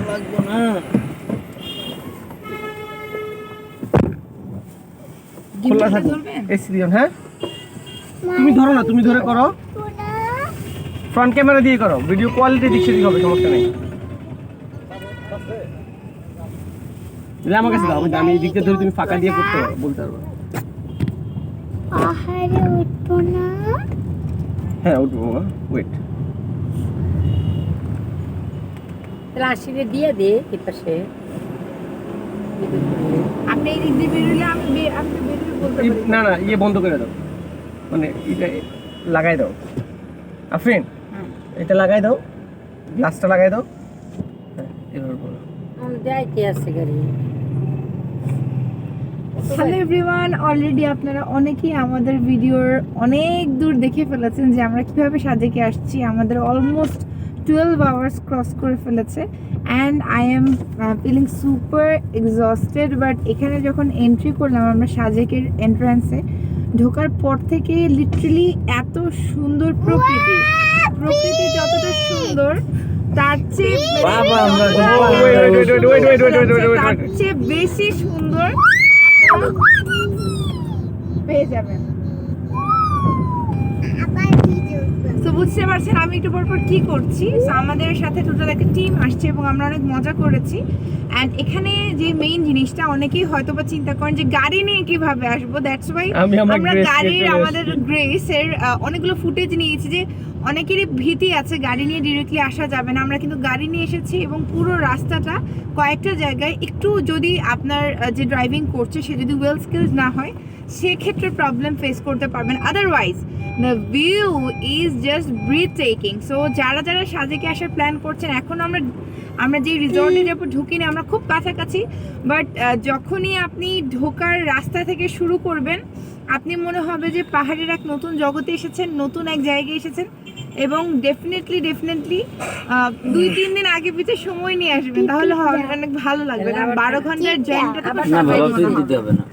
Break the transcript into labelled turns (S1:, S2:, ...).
S1: লাগবে না। খোলা থাকো এসি দিও। হ্যাঁ তুমি ধরো না, তুমি ধরে করো, ফ্রন্ট ক্যামেরা দিয়ে করো, ভিডিও কোয়ালিটি দিক সেদিক হবে, সমস্যা নেই। আমার কাছে দাও, আমি এই দিকটা ধরে তুমি ফাঁকা দিয়ে করতে পারো, বলতে পারবো।
S2: আহারে উঠবো না।
S1: হ্যাঁ উঠবো, ওয়েট।
S3: তাহলে আশিরে দিয়ে দে এই পাশে।
S4: আপনি এই দিক দিয়ে বেরোলে আমি বেরোলে বলতে পারি।
S1: না না, ইয়ে বন্ধ করে দাও, মানে এটা লাগাই দাও আফরিন, এটা লাগাই দাও, গ্লাসটা লাগাই দাও। হ্যাঁ এভাবে বলো।
S3: যাইতে আছে গাড়ি।
S4: হ্যালো এভরিওয়ান, অলরেডি আপনারা অনেকেই আমাদের ভিডিওর অনেক দূর দেখে ফেলেছেন যে আমরা কিভাবে সাজেকে আসছি। আমাদের অলমোস্ট 12 আওয়ার্স ক্রস করে ফেলেছে and I am feeling super exhausted. But এখানে যখন এন্ট্রি করলাম আমরা সাজেকের এন্ট্রান্সে, ঢোকার পর থেকে লিটারালি এত সুন্দর প্রকৃতি যতটা সুন্দর তার চেয়ে বেশি সুন্দর পেয়ে যাবেন। তো বুঝতে পারছেন আমি একটু পর কি করছি। আমাদের সাথে টোটাল একটা টিম আসছে এবং আমরা অনেক মজা করেছি। অ্যান্ড এখানে যে মেইন জিনিসটা, অনেকেই হয়তো বা চিন্তা করেন যে গাড়ি নিয়ে কিভাবে আসবো, দ্যাটস ওয়াই আমরা গাড়ির আমাদের গ্রেসের অনেকগুলো ফুটেজ নিয়েছি। যে অনেকেরই ভীতি আছে গাড়ি নিয়ে ডিরেক্টলি আসা যাবে না, আমরা কিন্তু গাড়ি নিয়ে এসেছি এবং পুরো রাস্তাটা কয়েকটা জায়গায় একটু যদি আপনার যে ড্রাইভিং করছে সে যদি ওয়েল স্কিলস না হয় সেক্ষেত্রে প্রবলেম ফেস করতে পারবেন। Otherwise the view is just breathtaking. So যারা সাজেকে আসার প্ল্যান করছেন, এখন আমরা যে রিসর্টে যাবো ঢুকিনি, আমরা খুব কাছাকাছি। বাট যখনই আপনি ঢোকার রাস্তা থেকে শুরু করবেন, আপনি মনে হবে যে পাহাড়ের এক নতুন জগতে এসেছেন, নতুন এক জায়গায় এসেছেন। এবং ডেফিনেটলি 2-3 দিন আগে পিছিয়ে সময় নিয়ে আসবেন, তাহলে অনেক ভালো লাগবে। কারণ 12 ঘন্টার জার্নিটা
S5: না, দিতে হবে না।